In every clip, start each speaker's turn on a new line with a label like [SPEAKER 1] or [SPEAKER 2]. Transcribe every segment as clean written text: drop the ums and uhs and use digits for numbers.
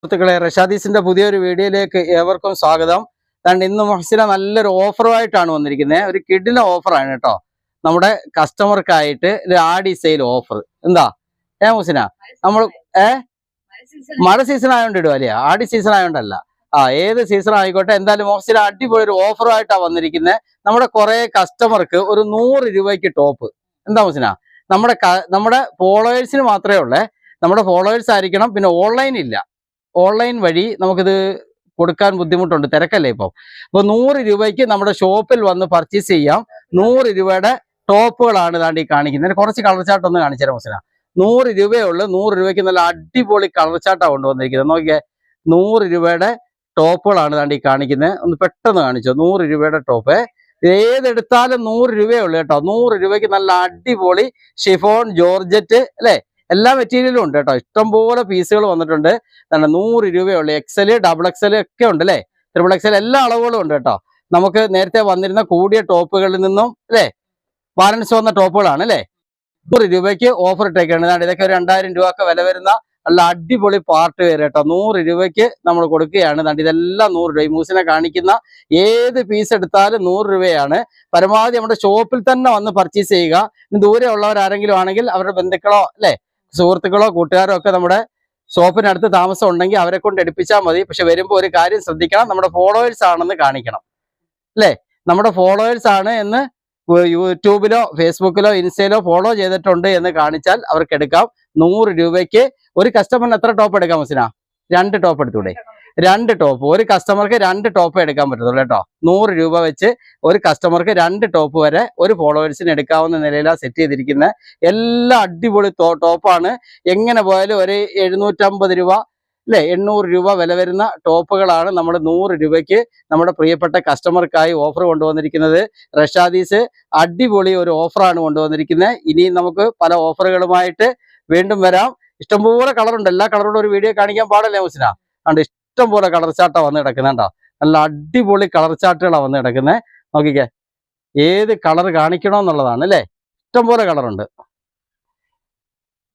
[SPEAKER 1] സുഹൃത്തുക്കളെ, റഷാദീസിന്റെ പുതിയൊരു വീഡിയോയിലേക്ക് ഏവർക്കും സ്വാഗതം. അതുകൊണ്ട് ഇന്ന് മുഹസിന നല്ലൊരു ഓഫറുമായിട്ടാണ് വന്നിരിക്കുന്നത്. ഒരു കിഡിലെ ഓഫറാണ് കേട്ടോ. നമ്മുടെ കസ്റ്റമർക്കായിട്ട് ഒരു ആടി സെയിൽ ഓഫർ. എന്താ മുഹസിന, നമ്മൾ മഴ സീസൺ ആയതുകൊണ്ട് ഇടുക അല്ലേ? ആടി സീസൺ ആയതുകൊണ്ടല്ല, ഏത് സീസൺ ആയിക്കോട്ടെ. എന്തായാലും മുഹസിന അടിപൊളി ഒരു ഓഫറുമായിട്ടാണ് വന്നിരിക്കുന്നത്. നമ്മുടെ കുറെ കസ്റ്റമർക്ക് ഒരു 100 രൂപയ്ക്ക് ടോപ്പ്. എന്താ മുഹസിന, നമ്മുടെ ഫോളോവേഴ്സിന് മാത്രമേ ഉള്ളേ. നമ്മുടെ ഫോളോവേഴ്സ് ആയിരിക്കണം. പിന്നെ ഓൺലൈൻ ഇല്ല. ഓൺലൈൻ വഴി നമുക്കിത് കൊടുക്കാൻ ബുദ്ധിമുട്ടുണ്ട്, തിരക്കല്ലേ ഇപ്പം. അപ്പൊ 100 രൂപയ്ക്ക് നമ്മുടെ ഷോപ്പിൽ വന്ന് പർച്ചേസ് ചെയ്യാം. 100 രൂപയുടെ ടോപ്പുകളാണ് ഇതാണ്ട് ഈ കാണിക്കുന്നത്. കുറച്ച് കളർ ചാർട്ട് ഒന്ന് കാണിച്ചു തരാം മുസ്ലിന. 100 രൂപയേ ഉള്ളൂ. 100 രൂപയ്ക്ക് നല്ല അടിപൊളി കളർ ചാർട്ടാണ് കൊണ്ടുവന്നിരിക്കുന്നത്. നോക്കിയേ, 100 രൂപയുടെ ടോപ്പുകളാണ് ഇതാണ്ട് ഈ കാണിക്കുന്നത്. ഒന്ന് പെട്ടെന്ന് കാണിച്ചോ. 100 രൂപയുടെ ടോപ്പ് ഏതെടുത്താലും 100 രൂപയേ ഉള്ളൂ കേട്ടോ. 100 രൂപയ്ക്ക് നല്ല അടിപൊളി ഷിഫോൺ, ജോർജറ്റ് അല്ലേ, എല്ലാ മെറ്റീരിയലും ഉണ്ട് കേട്ടോ. ഇഷ്ടംപോലെ പീസുകൾ വന്നിട്ടുണ്ട്. 100 രൂപയുള്ളൂ. XL, XXL ഒക്കെ ഉണ്ട് അല്ലേ, XXL എല്ലാ അളവുകളും ഉണ്ട് കേട്ടോ. നമുക്ക് നേരത്തെ വന്നിരുന്ന കൂടിയ ടോപ്പുകളിൽ നിന്നും അല്ലേ ബാലൻസ് വന്ന ടോപ്പുകളാണ് അല്ലേ. 100 രൂപയ്ക്ക് ഓഫർ ഇട്ടേക്കാണ്. ഇതൊക്കെ ഒരു 2000 രൂപ ഒക്കെ വില വരുന്ന നല്ല അടിപൊളി പാർട്ട് വെയർ കേട്ടോ. 100 രൂപയ്ക്ക് നമ്മൾ കൊടുക്കുകയാണ്. ഇതെല്ലാം 100 രൂപ. ഈ മൂസിനെ കാണിക്കുന്ന ഏത് പീസ് എടുത്താലും 100 രൂപയാണ്. പരമാവധി നമ്മുടെ ഷോപ്പിൽ തന്നെ വന്ന് പർച്ചേസ് ചെയ്യുക. ദൂരെ ഉള്ളവരാരെങ്കിലും ആണെങ്കിൽ അവരുടെ ബന്ധുക്കളോ അല്ലേ, സുഹൃത്തുക്കളോ കൂട്ടുകാരോ ഒക്കെ നമ്മുടെ ഷോപ്പിനടുത്ത് താമസം ഉണ്ടെങ്കിൽ അവരെ കൊണ്ട് എടുപ്പിച്ചാൽ മതി. പക്ഷെ വരുമ്പോൾ ഒരു കാര്യം ശ്രദ്ധിക്കണം, നമ്മുടെ ഫോളോവേഴ്സ് ആണെന്ന് കാണിക്കണം അല്ലേ. നമ്മുടെ ഫോളോവേഴ്സ് ആണ് എന്ന് യൂട്യൂബിലോ ഫേസ്ബുക്കിലോ ഇൻസ്റ്റയിലോ ഫോളോ ചെയ്തിട്ടുണ്ട് എന്ന് കാണിച്ചാൽ അവർക്ക് എടുക്കാം. 100 രൂപയ്ക്ക് ഒരു കസ്റ്റമറിന് എത്ര ടോപ്പ് എടുക്കാം മുസ്ലിന? 2 ടോപ്പ് എടുത്തൂടെ? 2 ടോപ്പ്. ഒരു കസ്റ്റമർക്ക് 2 ടോപ്പ് എടുക്കാൻ പറ്റത്തുള്ളൂ കേട്ടോ. 100 രൂപ വെച്ച് ഒരു കസ്റ്റമർക്ക് 2 ടോപ്പ് വരെ ഒരു ഫോളോവേഴ്സിന് എടുക്കാവുന്ന നിലയിലാണ് സെറ്റ് ചെയ്തിരിക്കുന്നത്. എല്ലാം അടിപൊളി ടോപ്പാണ്. എങ്ങനെ പോയാലും ഒരു 750 രൂപ അല്ലെ 800 രൂപ വില വരുന്ന ടോപ്പുകളാണ് നമ്മൾ 100 രൂപയ്ക്ക് നമ്മുടെ പ്രിയപ്പെട്ട കസ്റ്റമർക്കായി ഓഫർ കൊണ്ടുവന്നിരിക്കുന്നത്. റഷാദീസ് അടിപൊളി ഒരു ഓഫറാണ് കൊണ്ടുവന്നിരിക്കുന്നത്. ഇനിയും നമുക്ക് പല ഓഫറുകളുമായിട്ട് വീണ്ടും വരാം. ഇഷ്ടംപോലെ കളറുണ്ട്. എല്ലാ കളറുള്ള ഒരു വീഡിയോ കാണിക്കാൻ പാടില്ലേ മുസ്ലിന? അതുകൊണ്ട് ഇഷ്ടംപോലെ കളർ ചാർട്ടാണ് വന്ന് കിടക്കുന്നുണ്ടോ. നല്ല അടിപൊളി കളർ ചാർട്ടുകളാണ് വന്ന് കിടക്കുന്നത്. നോക്കിക്കേ, ഏത് കളർ കാണിക്കണമെന്നുള്ളതാണ് അല്ലേ. ഇഷ്ടംപോലെ കളറുണ്ട്.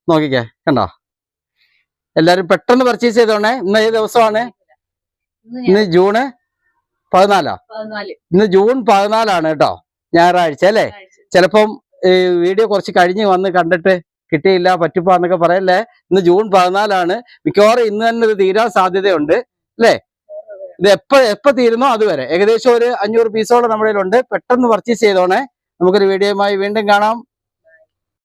[SPEAKER 1] നോക്കിക്കേ, കണ്ടോ. എല്ലാരും പെട്ടെന്ന് പർച്ചേസ് ചെയ്തോണേ. ഇന്ന് ഏത് ദിവസമാണ്? ഇന്ന് ജൂൺ 14. ഇന്ന് ജൂൺ 14 കേട്ടോ, ഞായറാഴ്ച അല്ലേ. ചിലപ്പം വീഡിയോ കുറച്ച് കഴിഞ്ഞ് വന്ന് കണ്ടിട്ട് കിട്ടിയില്ല പറ്റിപ്പോന്നൊക്കെ പറയല്ലേ. ഇന്ന് ജൂൺ 14. മിക്കവാറും ഇന്ന് തന്നെ ഇത് തീരാൻ സാധ്യതയുണ്ട് അല്ലേ. ഇത് എപ്പോ തീരുന്നോ അതുവരെ ഏകദേശം ഒരു 500 പീസോളം നമ്മുടെ കയ്യിലുണ്ട്. പെട്ടെന്ന് പർച്ചേസ് ചെയ്തോണേ. നമുക്കൊരു വീഡിയോയുമായി വീണ്ടും കാണാം.